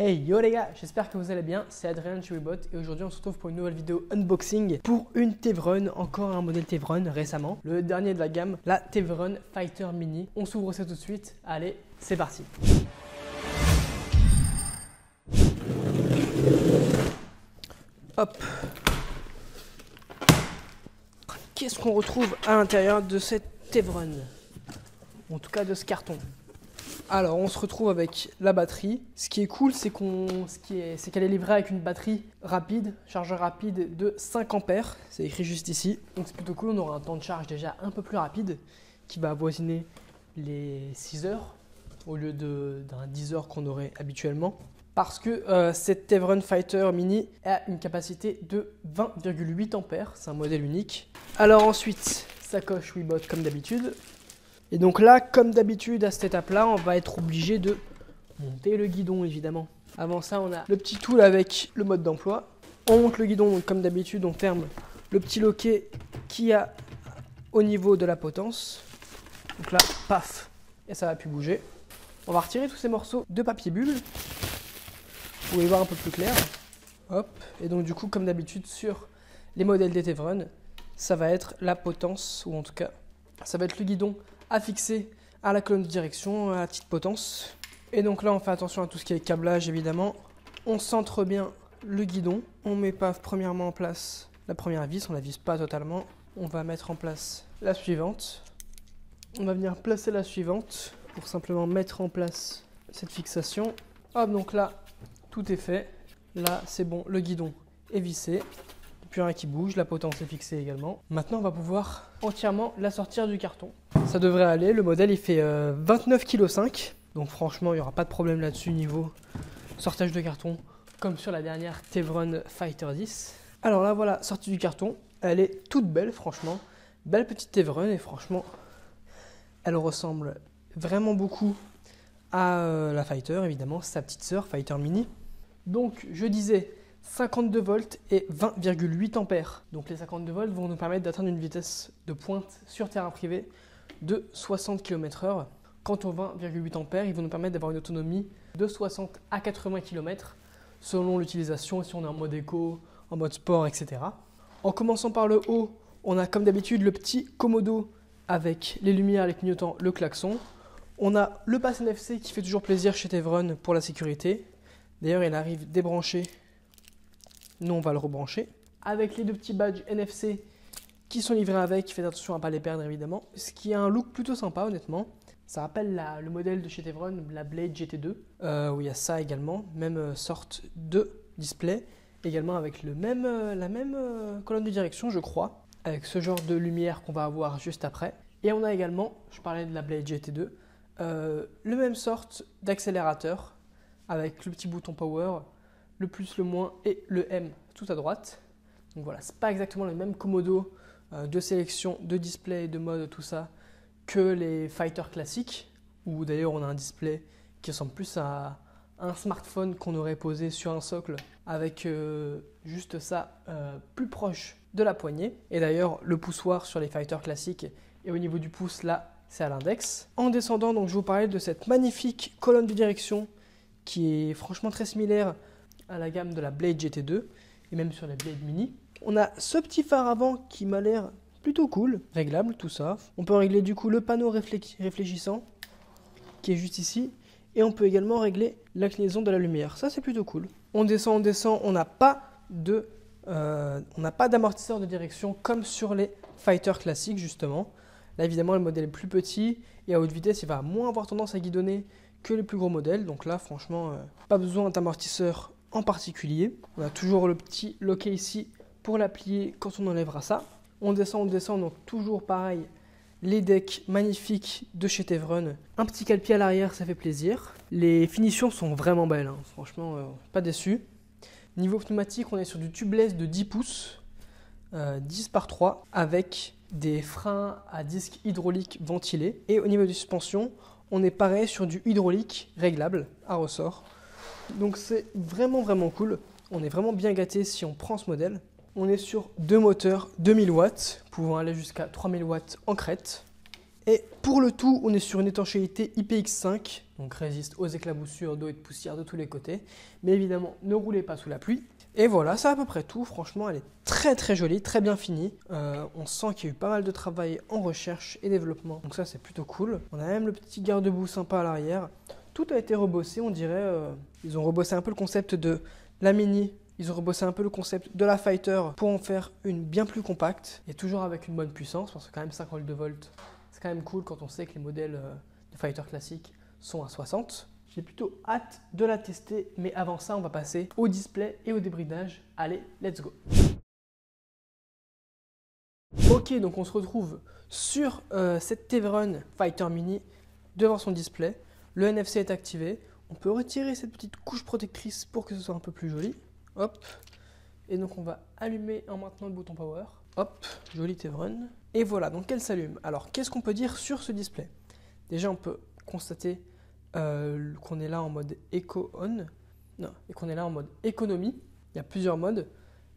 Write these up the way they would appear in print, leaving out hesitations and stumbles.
Hey yo les gars, j'espère que vous allez bien, c'est Adrien chez Webot et aujourd'hui on se retrouve pour une nouvelle vidéo unboxing pour une Tevron, encore un modèle Tevron récemment, le dernier de la gamme, la Tevron Fighter Mini. On s'ouvre ça tout de suite, allez c'est parti. Hop. Qu'est-ce qu'on retrouve à l'intérieur de cette Tevron? En tout cas de ce carton. Alors, on se retrouve avec la batterie. Ce qui est cool, c'est qu'elle est livrée avec une batterie rapide, chargeur rapide de 5 ampères. C'est écrit juste ici. Donc, c'est plutôt cool. On aura un temps de charge déjà un peu plus rapide qui va avoisiner les 6 heures au lieu d'un 10 heures qu'on aurait habituellement. Parce que cette Tevron Fighter Mini a une capacité de 20,8 ampères. C'est un modèle unique. Alors ensuite, sacoche Webot comme d'habitude. Et donc là, comme d'habitude à cette étape-là, on va être obligé de monter le guidon évidemment. Avant ça, on a le petit tool avec le mode d'emploi. On monte le guidon, donc comme d'habitude, on ferme le petit loquet qu'il y a au niveau de la potence. Donc là, paf, et ça va plus bouger. On va retirer tous ces morceaux de papier bulle. Vous pouvez voir un peu plus clair. Hop, et donc du coup, comme d'habitude sur les modèles des Tevron, ça va être la potence, ou en tout cas, ça va être le guidon à fixer à la colonne de direction, à la petite potence. Et donc là, on fait attention à tout ce qui est câblage, évidemment. On centre bien le guidon. On met pas premièrement en place la première vis, on la vise pas totalement. On va mettre en place la suivante. On va venir placer la suivante pour simplement mettre en place cette fixation. Hop, donc là, tout est fait. Là, c'est bon, le guidon est vissé. Plus rien qui bouge, la potence est fixée également. Maintenant, on va pouvoir entièrement la sortir du carton. Ça devrait aller, le modèle il fait 29,5 kg. Donc franchement, il n'y aura pas de problème là-dessus niveau sortage de carton, comme sur la dernière Tevron Fighter 10. Alors là, voilà, sortie du carton. Elle est toute belle, franchement. Belle petite Tevron et franchement, elle ressemble vraiment beaucoup à la Fighter, évidemment, sa petite sœur, Fighter Mini. Donc, je disais 52 volts et 20,8 ampères. Donc les 52 volts vont nous permettre d'atteindre une vitesse de pointe sur terrain privé de 60 km/h. Quant aux 20,8 ampères, ils vont nous permettre d'avoir une autonomie de 60 à 80 km selon l'utilisation, si on est en mode éco, en mode sport, etc. En commençant par le haut, on a comme d'habitude le petit commodo avec les lumières, les clignotants, le klaxon. On a le pass NFC qui fait toujours plaisir chez Tevron pour la sécurité. D'ailleurs, il arrive débranché. Nous, on va le rebrancher. Avec les deux petits badges NFC qui sont livrés avec, faites attention à ne pas les perdre évidemment. Ce qui a un look plutôt sympa honnêtement. Ça rappelle le modèle de chez Tevron, la Blade GT2. Où il y a ça également, même sorte de display. Également avec la même colonne de direction je crois. Avec ce genre de lumière qu'on va avoir juste après. Et on a également, je parlais de la Blade GT2, le même sorte d'accélérateur. Avec le petit bouton power, le plus, le moins et le M tout à droite. Donc voilà, c'est pas exactement le même commodo de sélection, de display, de mode, tout ça, que les fighters classiques, où d'ailleurs on a un display qui ressemble plus à un smartphone qu'on aurait posé sur un socle, avec juste ça plus proche de la poignée. Et d'ailleurs, le poussoir sur les fighters classiques, et au niveau du pouce, là, c'est à l'index. En descendant, donc je vous parlais de cette magnifique colonne de direction, qui est franchement très similaire à la gamme de la Blade GT2 et même sur la Blade Mini. On a ce petit phare avant qui m'a l'air plutôt cool, réglable tout ça. On peut régler du coup le panneau réfléchissant qui est juste ici et on peut également régler l'inclinaison de la lumière. Ça c'est plutôt cool. On descend, on n'a pas d'amortisseur de direction comme sur les fighters classiques justement. Là évidemment le modèle est plus petit et à haute vitesse il va moins avoir tendance à guidonner que les plus gros modèles. Donc là franchement pas besoin d'amortisseur en particulier. On a toujours le petit loquet ici pour la plier quand on enlèvera ça. On descend, donc toujours pareil, les decks magnifiques de chez Tevron. Un petit cale-pied à l'arrière, ça fait plaisir. Les finitions sont vraiment belles, hein. Franchement, pas déçu. Niveau pneumatique, on est sur du tubeless de 10 pouces, 10 par 3, avec des freins à disque hydraulique ventilés. Et au niveau de suspension, on est pareil sur du hydraulique réglable à ressort. Donc c'est vraiment cool. On est vraiment bien gâté si on prend ce modèle. On est sur deux moteurs 2000 watts, pouvant aller jusqu'à 3000 watts en crête. Et pour le tout, on est sur une étanchéité IPX5, donc résiste aux éclaboussures d'eau et de poussière de tous les côtés. Mais évidemment, ne roulez pas sous la pluie. Et voilà, c'est à peu près tout. Franchement, elle est très très jolie, très bien finie. On sent qu'il y a eu pas mal de travail en recherche et développement. Donc ça, c'est plutôt cool. On a même le petit garde-boue sympa à l'arrière. Tout a été rebossé, on dirait. Ils ont rebossé un peu le concept de la Mini. Ils ont rebossé un peu le concept de la Fighter pour en faire une bien plus compacte. Et toujours avec une bonne puissance, parce que quand même 52 volts, c'est quand même cool quand on sait que les modèles de Fighter classiques sont à 60. J'ai plutôt hâte de la tester, mais avant ça, on va passer au display et au débridage. Allez, let's go! Ok, donc on se retrouve sur cette Tevron Fighter Mini devant son display. Le NFC est activé. On peut retirer cette petite couche protectrice pour que ce soit un peu plus joli. Hop. Et donc on va allumer en maintenant le bouton Power. Hop, joli Tevron. Et voilà, donc elle s'allume. Alors, qu'est-ce qu'on peut dire sur ce display? Déjà, on peut constater qu'on est là en mode Eco-On, non, et qu'on est là en mode économie. Il y a plusieurs modes.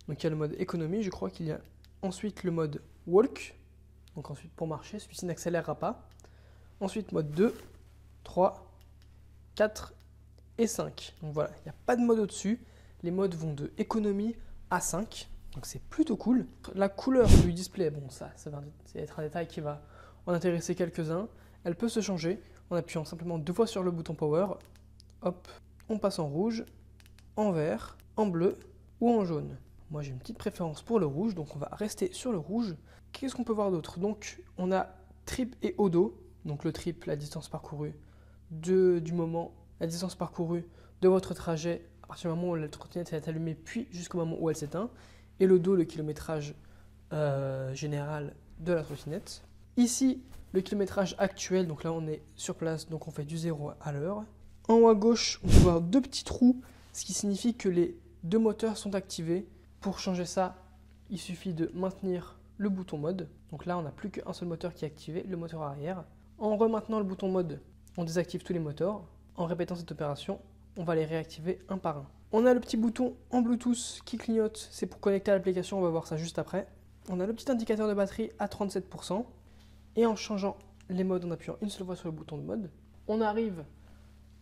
Donc il y a le mode économie, je crois qu'il y a ensuite le mode Walk, donc ensuite pour marcher, celui-ci n'accélérera pas. Ensuite mode 2, 3, 4 et 5. Donc voilà, il n'y a pas de mode au-dessus. Les modes vont de économie à 5, donc c'est plutôt cool. La couleur du display, bon ça va être un détail qui va en intéresser quelques-uns. Elle peut se changer en appuyant simplement 2 fois sur le bouton Power. Hop, on passe en rouge, en vert, en bleu ou en jaune. Moi j'ai une petite préférence pour le rouge, donc on va rester sur le rouge. Qu'est-ce qu'on peut voir d'autre? Donc on a trip et odo. Donc le trip, la distance parcourue du moment, la distance parcourue de votre trajet à partir du moment où la trottinette est allumée, puis jusqu'au moment où elle s'éteint. Et l'odo, le kilométrage général de la trottinette. Ici, le kilométrage actuel, donc là on est sur place, donc on fait du 0 à l'heure. En haut à gauche, on peut voir 2 petits trous, ce qui signifie que les 2 moteurs sont activés. Pour changer ça, il suffit de maintenir le bouton mode. Donc là, on n'a plus qu'un seul moteur qui est activé, le moteur arrière. En remaintenant le bouton mode, on désactive tous les moteurs. En répétant cette opération, on va les réactiver un par un. On a le petit bouton en Bluetooth qui clignote, c'est pour connecter à l'application, on va voir ça juste après. On a le petit indicateur de batterie à 37%. Et en changeant les modes, en appuyant une seule fois sur le bouton de mode, on arrive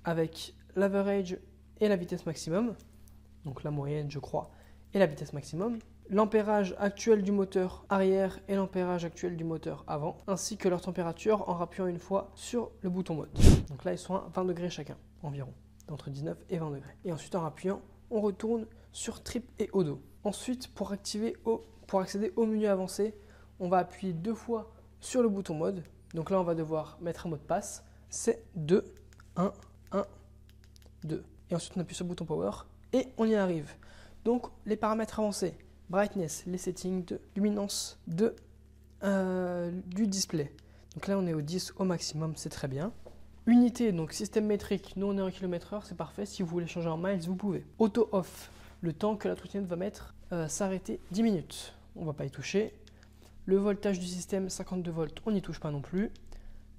avec l'average et la vitesse maximum. Donc la moyenne, je crois, et la vitesse maximum. L'ampérage actuel du moteur arrière et l'ampérage actuel du moteur avant, ainsi que leur température en appuyant une fois sur le bouton mode. Donc là, ils sont à 20 degrés chacun, environ, entre 19 et 20 degrés. Et ensuite, en appuyant, on retourne sur trip et odo. Ensuite, pour accéder au menu avancé, on va appuyer 2 fois sur le bouton mode. Donc là, on va devoir mettre un mot de passe. C'est 2, 1, 1, 2. Et ensuite, on appuie sur le bouton power et on y arrive. Donc, les paramètres avancés, brightness, les settings de luminance du display. Donc là, on est au 10 au maximum, c'est très bien. Unité, donc système métrique, nous on est en km/h, c'est parfait. Si vous voulez changer en miles, vous pouvez. Auto off, le temps que la trottinette va mettre s'arrêter 10 minutes. On ne va pas y toucher. Le voltage du système, 52 volts, on n'y touche pas non plus.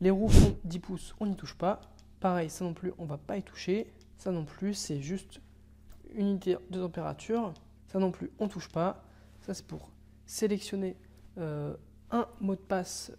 Les roues font 10 pouces, on n'y touche pas. Pareil, ça non plus, on ne va pas y toucher. Ça non plus, c'est juste unité de température. Ça non plus, on ne touche pas. Ça, c'est pour sélectionner un mot de passe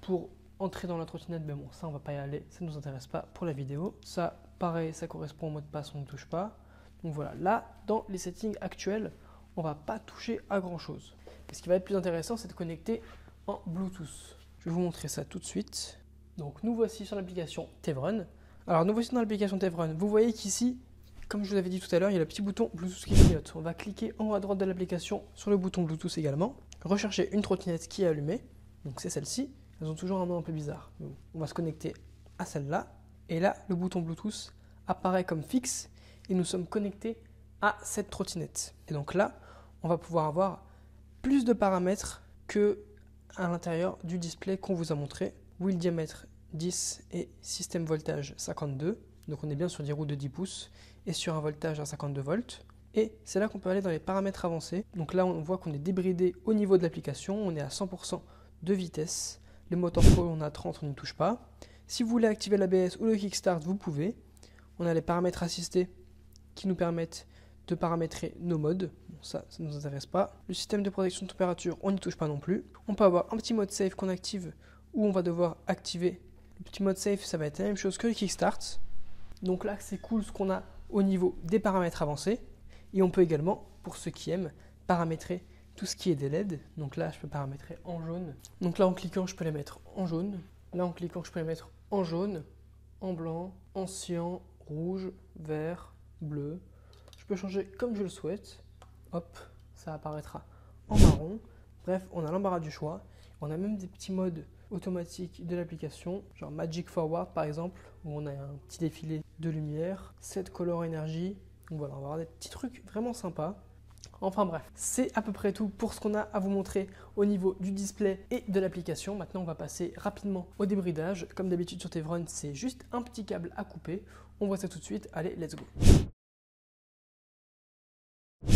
pour entrer dans la trottinette. Mais bon, ça, on ne va pas y aller. Ça ne nous intéresse pas pour la vidéo. Ça, pareil, ça correspond au mot de passe, on ne touche pas. Donc voilà, là, dans les settings actuels, on ne va pas toucher à grand-chose. Et ce qui va être plus intéressant, c'est de connecter en Bluetooth. Je vais vous montrer ça tout de suite. Donc nous voici sur l'application Tevron. Alors nous voici dans l'application Tevron. Vous voyez qu'ici, comme je vous l'avais dit tout à l'heure, il y a le petit bouton Bluetooth qui clignote. On va cliquer en haut à droite de l'application sur le bouton Bluetooth également. Rechercher une trottinette qui est allumée. Donc c'est celle-ci. Elles ont toujours un nom un peu bizarre. Donc, on va se connecter à celle-là. Et là, le bouton Bluetooth apparaît comme fixe et nous sommes connectés à cette trottinette. Et donc là, on va pouvoir avoir plus de paramètres que à l'intérieur du display qu'on vous a montré. Wheel diamètre 10 et système voltage 52. Donc on est bien sur des roues de 10 pouces et sur un voltage à 52 volts. Et c'est là qu'on peut aller dans les paramètres avancés. Donc là on voit qu'on est débridé au niveau de l'application. On est à 100% de vitesse. Les moteurs pro on est à 30, on n'y touche pas. Si vous voulez activer l'ABS ou le kickstart, vous pouvez. On a les paramètres assistés qui nous permettent de paramétrer nos modes. Bon, ça ne nous intéresse pas. Le système de protection de température, on n'y touche pas non plus. On peut avoir un petit mode safe qu'on active où on va devoir activer le petit mode safe. Ça va être la même chose que le kickstart. Donc là, c'est cool ce qu'on a au niveau des paramètres avancés. Et on peut également, pour ceux qui aiment, paramétrer tout ce qui est des LED. Donc là, je peux paramétrer en jaune. Donc là, en cliquant, je peux les mettre en jaune. Là, en cliquant, je peux les mettre en jaune, en blanc, en cyan, rouge, vert, bleu. Je peux changer comme je le souhaite. Hop, ça apparaîtra en marron. Bref, on a l'embarras du choix. On a même des petits modes automatiques de l'application, genre Magic Forward par exemple, où on a un petit défilé de lumière, Set Color Energy. Donc voilà, on va avoir des petits trucs vraiment sympas. Enfin bref, c'est à peu près tout pour ce qu'on a à vous montrer au niveau du display et de l'application. Maintenant, on va passer rapidement au débridage. Comme d'habitude sur Tevron, c'est juste un petit câble à couper. On voit ça tout de suite. Allez, let's go.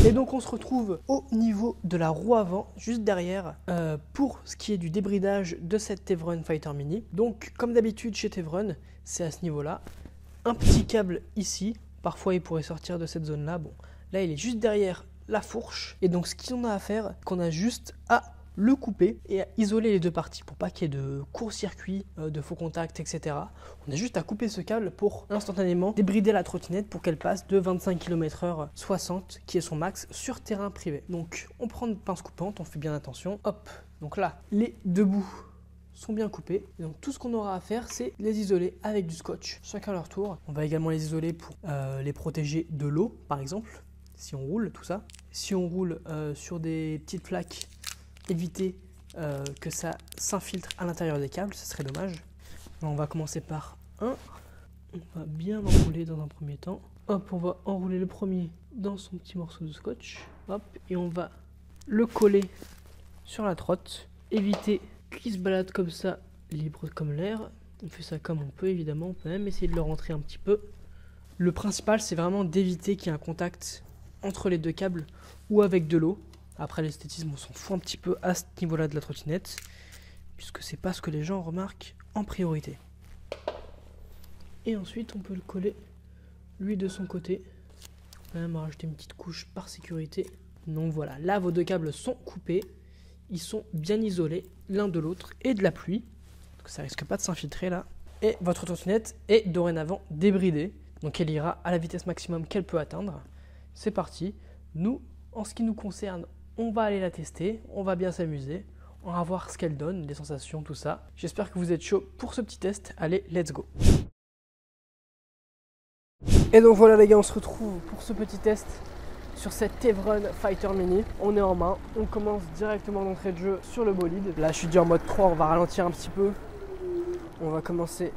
Et donc on se retrouve au niveau de la roue avant, juste derrière, pour ce qui est du débridage de cette Tevron Fighter Mini. Donc comme d'habitude chez Tevron, c'est à ce niveau-là. Un petit câble ici, parfois il pourrait sortir de cette zone-là. Bon, là il est juste derrière la fourche. Et donc ce qu'on a à faire, qu'on a juste à le couper et à isoler les deux parties pour pas qu'il y ait de court-circuit, de faux contacts, etc. On a juste à couper ce câble pour instantanément débrider la trottinette pour qu'elle passe de 25 km/h 60, qui est son max, sur terrain privé. Donc on prend une pince coupante, on fait bien attention. Hop, donc là, les deux bouts sont bien coupés. Et donc tout ce qu'on aura à faire, c'est les isoler avec du scotch, chacun leur tour. On va également les isoler pour les protéger de l'eau, par exemple, si on roule, tout ça. Si on roule sur des petites plaques, éviter que ça s'infiltre à l'intérieur des câbles, ce serait dommage. Alors, on va commencer par un. On va bien l'enrouler dans un premier temps. Hop, on va enrouler le premier dans son petit morceau de scotch. Hop, et on va le coller sur la trotte. Éviter qu'il se balade comme ça, libre comme l'air. On fait ça comme on peut, évidemment. On peut même essayer de le rentrer un petit peu. Le principal, c'est vraiment d'éviter qu'il y ait un contact entre les deux câbles ou avec de l'eau. Après l'esthétisme, on s'en fout un petit peu à ce niveau-là de la trottinette, puisque c'est pas ce que les gens remarquent en priorité. Et ensuite, on peut le coller, lui de son côté. On va même rajouter une petite couche par sécurité. Donc voilà, là vos deux câbles sont coupés, ils sont bien isolés l'un de l'autre et de la pluie, donc ça risque pas de s'infiltrer là. Et votre trottinette est dorénavant débridée, donc elle ira à la vitesse maximum qu'elle peut atteindre. C'est parti. Nous, en ce qui nous concerne, on va aller la tester, on va bien s'amuser, on va voir ce qu'elle donne, les sensations, tout ça. J'espère que vous êtes chaud pour ce petit test. Allez, let's go. Et donc voilà les gars, on se retrouve pour ce petit test sur cette Tevron Fighter Mini. On est en main, on commence directement d'entrée de jeu sur le bolide. Là je suis déjà en mode 3, on va ralentir un petit peu. On va commencer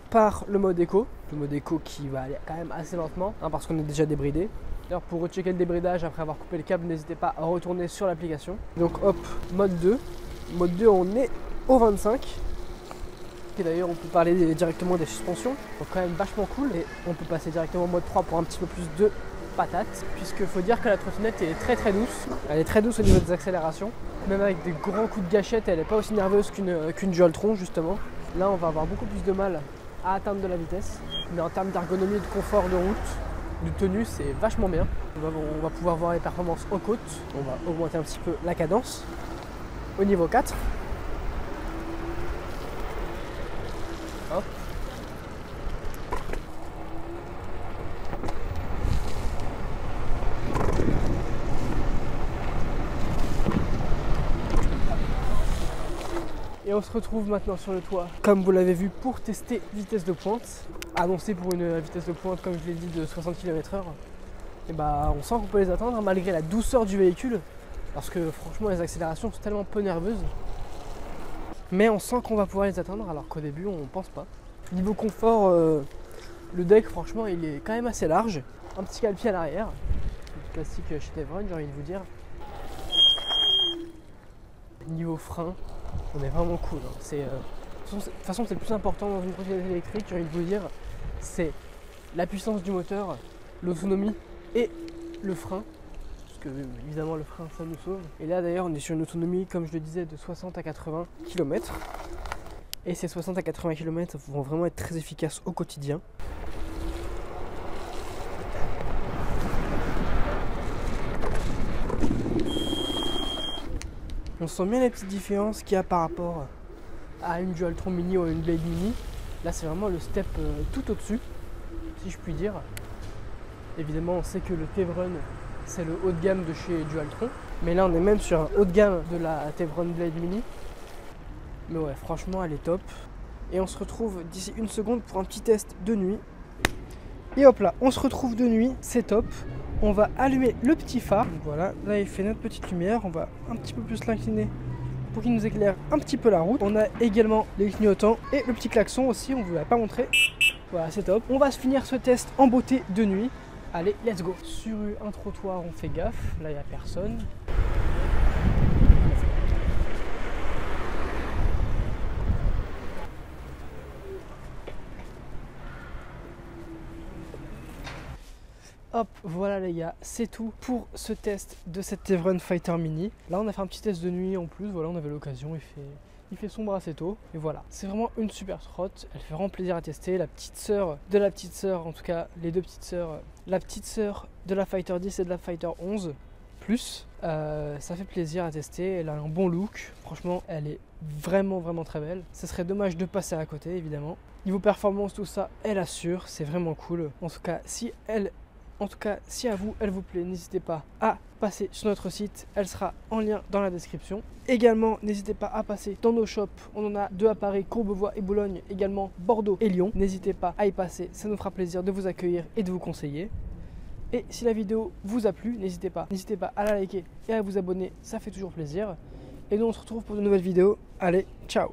par le mode éco. Le mode éco qui va aller quand même assez lentement, hein, parce qu'on est déjà débridé. D'ailleurs, pour rechecker le débridage après avoir coupé le câble, n'hésitez pas à retourner sur l'application. Donc hop, mode 2. Mode 2, on est au 25. Et d'ailleurs, on peut parler directement des suspensions. Donc quand même vachement cool. Et on peut passer directement au mode 3 pour un petit peu plus de patate. Puisqu'il faut dire que la trottinette est très très douce. Elle est très douce au niveau des accélérations. Même avec des grands coups de gâchette, elle n'est pas aussi nerveuse qu'une Joltron justement. Là, on va avoir beaucoup plus de mal à atteindre de la vitesse. Mais en termes d'ergonomie et de confort de route, de tenue, c'est vachement bien. On va pouvoir voir les performances en côte. On va augmenter un petit peu la cadence au niveau 4. Hop. Et on se retrouve maintenant sur le toit, comme vous l'avez vu, pour tester vitesse de pointe. Annoncé pour une vitesse de pointe, comme je l'ai dit, de 60 km/h. Et bah, on sent qu'on peut les atteindre, malgré la douceur du véhicule. Parce que franchement, les accélérations sont tellement peu nerveuses. Mais on sent qu'on va pouvoir les atteindre, alors qu'au début, on pense pas. Niveau confort, le deck, franchement, il est quand même assez large. Un petit cale-pied à l'arrière. Classique chez Tevron, j'ai envie de vous dire. Niveau frein, on est vraiment cool. Hein. De toute façon, c'est le plus important dans une trottinette électrique, j'ai envie de vous dire. C'est la puissance du moteur, l'autonomie et le frein. Parce que évidemment, le frein, ça nous sauve. Et là, d'ailleurs, on est sur une autonomie, comme je le disais, de 60 à 80 km. Et ces 60 à 80 km vont vraiment être très efficaces au quotidien. On sent bien les petites différences qu'il y a par rapport à une Dualtron Mini ou une Blade Mini. Là c'est vraiment le step tout au-dessus, si je puis dire. Évidemment on sait que le Tevron c'est le haut de gamme de chez Dualtron, mais là on est même sur un haut de gamme de la Tevron Blade Mini. Mais ouais, franchement elle est top. Et on se retrouve d'ici une seconde pour un petit test de nuit. Et hop là, on se retrouve de nuit, c'est top. On va allumer le petit phare. Donc voilà, là il fait notre petite lumière. On va un petit peu plus l'incliner pour qu'il nous éclaire un petit peu la route. On a également les clignotants et le petit klaxon aussi, on ne vous l'a pas montré. Voilà, c'est top. On va se finir ce test en beauté de nuit. Allez, let's go. Sur un trottoir, on fait gaffe. Là, il n'y a personne. Hop, voilà les gars, c'est tout pour ce test de cette Tevron Fighter Mini. Là on a fait un petit test de nuit en plus, voilà, on avait l'occasion, il fait sombre assez tôt. Et voilà, c'est vraiment une super trotte, elle fait vraiment plaisir à tester. La petite sœur de la petite sœur, en tout cas les deux petites sœurs, la petite sœur de la Fighter 10 et de la Fighter 11 plus, ça fait plaisir à tester, elle a un bon look, franchement elle est vraiment très belle. Ce serait dommage de passer à côté évidemment. Niveau performance, tout ça, elle assure, c'est vraiment cool. En tout cas, si à vous, elle vous plaît, n'hésitez pas à passer sur notre site. Elle sera en lien dans la description. Également, n'hésitez pas à passer dans nos shops. On en a 2 à Paris, Courbevoie et Boulogne. Également Bordeaux et Lyon. N'hésitez pas à y passer. Ça nous fera plaisir de vous accueillir et de vous conseiller. Et si la vidéo vous a plu, n'hésitez pas à la liker et à vous abonner. Ça fait toujours plaisir. Et nous, on se retrouve pour de nouvelles vidéos. Allez, ciao!